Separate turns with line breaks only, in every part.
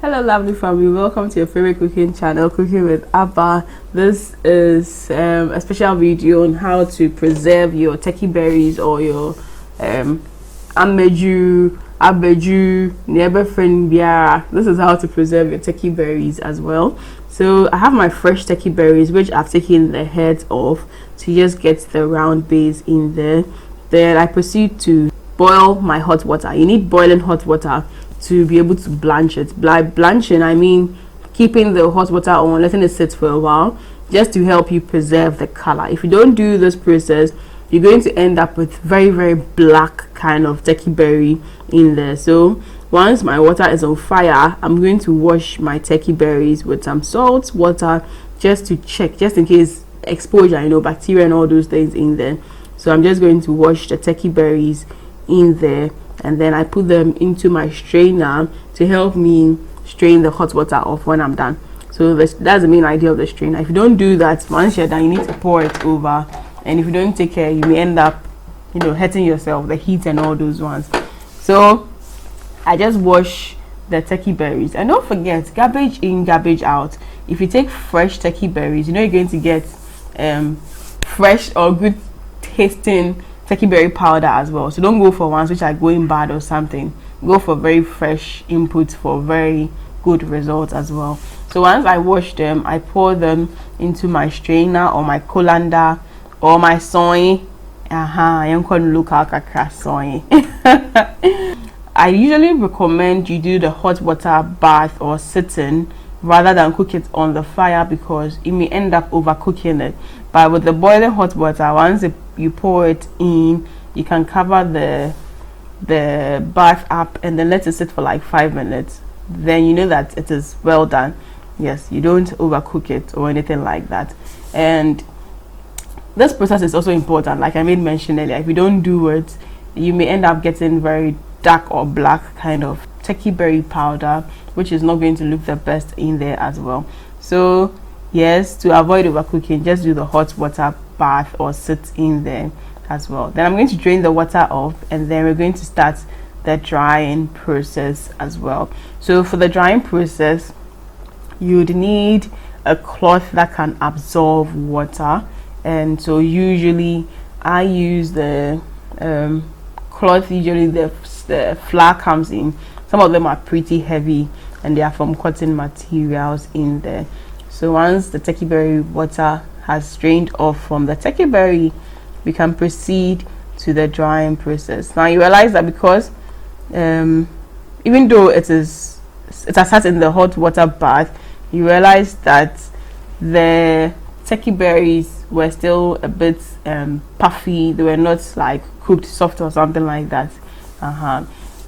Hello, lovely family. Welcome to your favorite cooking channel, Cooking with Abba. This is a special video on how to preserve your turkey berries or your abeju, friend biara. This is how to preserve your turkey berries as well. So I have my fresh turkey berries, which I've taken the heads off to just get the round base in there. Then I proceed to boil my hot water. You need boiling hot water to be able to blanch it. By blanching, I mean keeping the hot water on, letting it sit for a while, just to help you preserve the color. If you don't do this process, you're going to end up with very black kind of turkey berry in there. So once my water is on fire, I'm going to wash my turkey berries with some salt water just to check, just in case exposure, bacteria and all those things in there. So I'm just going to wash the turkey berries in there, and then I put them into my strainer to help me strain the hot water off when I'm done. So that's the main idea of the strainer. If you don't do that, once you're done, you need to pour it over, and if you don't take care, you may end up hurting yourself, the heat and all those ones. So I just wash the turkey berries, and don't forget, garbage in, garbage out. If you take fresh turkey berries, you're going to get fresh or good tasting turkey berry powder as well. So don't go for ones which are going bad or something. Go for very fresh inputs for very good results as well. So once I wash them, I pour them into my strainer or my colander or my soy. I am calling local kakra soy. I usually recommend you do the hot water bath or sitting rather than cook it on the fire, because it may end up overcooking it. But with the boiling hot water, once you pour it in, you can cover the bath up and then let it sit for like 5 minutes. Then you know that it is well done. Yes, you don't overcook it or anything like that. And this process is also important, like I made mention earlier. If you don't do it, you may end up getting very dark or black kind of turkey berry powder, which is not going to look the best in there as well. So yes, to avoid overcooking, just do the hot water bath or sit in there as well. Then I'm going to drain the water off, and then we're going to start the drying process as well. So for the drying process, you'd need a cloth that can absorb water, and so usually I use the cloth. Usually the flour comes in. Some of them are pretty heavy and they are from cotton materials in there. So once the turkey berry water has drained off from the turkey berry, we can proceed to the drying process. Now you realize that because even though it has sat in the hot water bath, you realize that the turkey berries were still a bit puffy. They were not like cooked soft or something like that.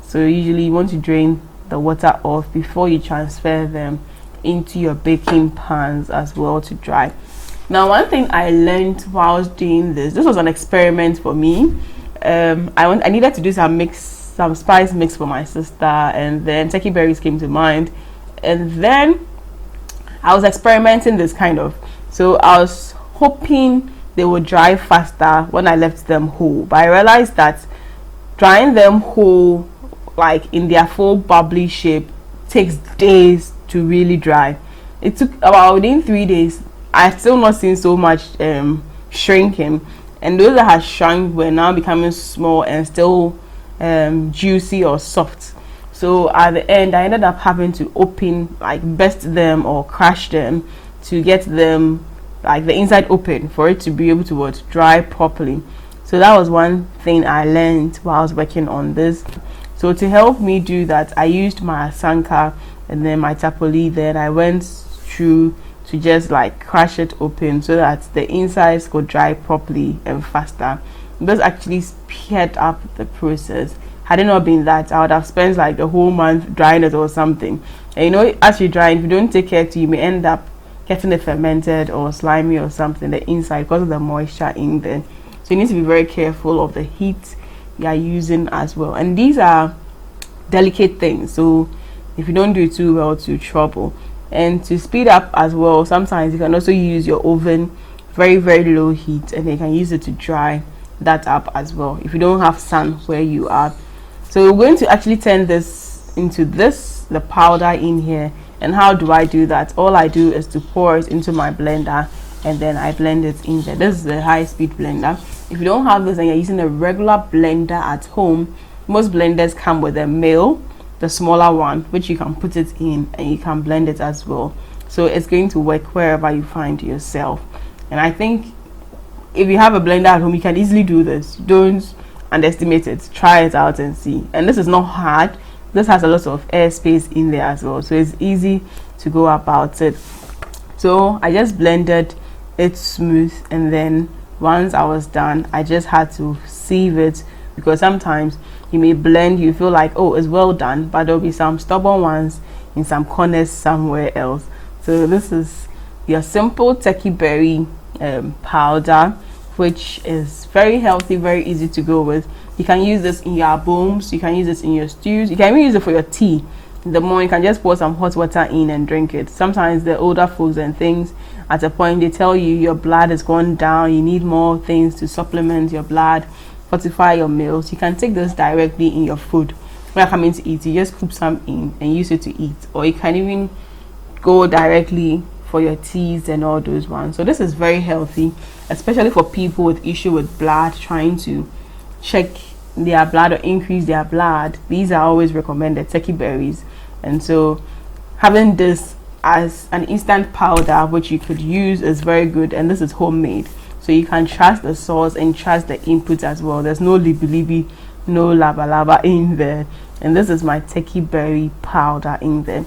So usually you want to drain the water off before you transfer them into your baking pans as well to dry. Now, one thing I learned whilst doing this was an experiment for me. I needed to do some spice mix for my sister, and then turkey berries came to mind, and then I was experimenting this kind of. So I was hoping they would dry faster when I left them whole, but I realized that drying them whole, like in their full bubbly shape, takes days to really dry. It took about within 3 days. I've still not seen so much shrinking, and those that had shrunk were now becoming small and still juicy or soft. So at the end, I ended up having to best them or crush them to get them like the inside open for it to be able to dry properly. So that was one thing I learned while I was working on this. So to help me do that, I used my asanka and then my tapoli. Then I went through to just crush it open so that the insides could dry properly and faster. This actually sped up the process. Had it not been that, I would have spent like a whole month drying it or something. And as you dry, if you don't take care to, you may end up getting it fermented or slimy or something, the inside, because of the moisture in there. So you need to be very careful of the heat you are using as well. And these are delicate things, so if you don't do it too well, to trouble. And to speed up as well, sometimes you can also use your oven very low heat, and you can use it to dry that up as well if you don't have sun where you are. So we're going to actually turn this into this the powder in here. And how do I do that? All I do is to pour it into my blender, and then I blend it in there. This is a high-speed blender. If you don't have this and you're using a regular blender at home, most blenders come with a mill, the smaller one, which you can put it in and you can blend it as well. So it's going to work wherever you find yourself. And I think if you have a blender at home, you can easily do this. Don't underestimate it. Try it out and see. And this is not hard. This has a lot of airspace in there as well, so it's easy to go about it. So I just blended it smooth, and then once I was done, I just had to sieve it, because sometimes you may blend, you feel like, oh, it's well done, but there'll be some stubborn ones in some corners somewhere else. So this is your simple turkey berry powder, which is very healthy, very easy to go with. You can use this in your abooms, you can use this in your stews, you can even use it for your tea. In the morning, you can just pour some hot water in and drink it. Sometimes the older folks and things, at a point they tell you your blood has gone down, you need more things to supplement your blood, fortify your meals. You can take this directly in your food. When you're coming to eat, you just scoop some in and use it to eat. Or you can even go directly for your teas and all those ones. So this is very healthy, especially for people with issue with blood, trying to check their blood or increase their blood. These are always recommended, turkey berries. And so having this as an instant powder which you could use is very good, and this is homemade, so you can trust the source and trust the input as well. There's no libby, no lava in there. And this is my turkey berry powder in there.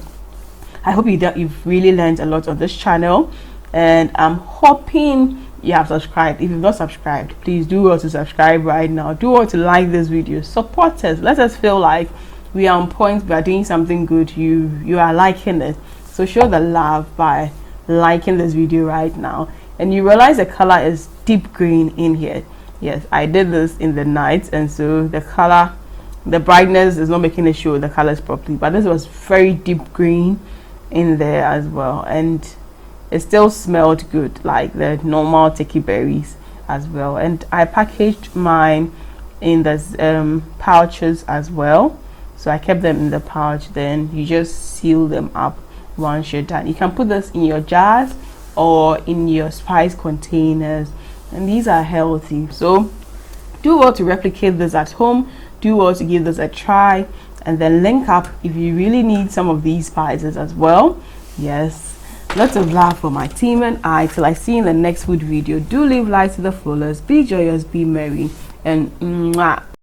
I hope you've really learned a lot on this channel, and I'm hoping you have subscribed. If you've not subscribed, please do well to subscribe right now. Do well to like this video, support us, let us feel like we are on point, we are doing something good, you are liking it. So show the love by liking this video right now. And you realize the color is deep green in here. Yes, I did this in the night, and so the color, the brightness is not making it show the colors properly, but this was very deep green in there as well, and it still smelled good like the normal turkey berries as well. And I packaged mine in the pouches as well, so I kept them in the pouch. Then you just seal them up once you're done. You can put this in your jars or in your spice containers, and these are healthy. So do well to replicate this at home, do well to give this a try, and then link up if you really need some of these spices as well. Yes, lots of love for my team and I. Till I see you in the next food video. Do live life to the fullest, be joyous, be merry, and mwah.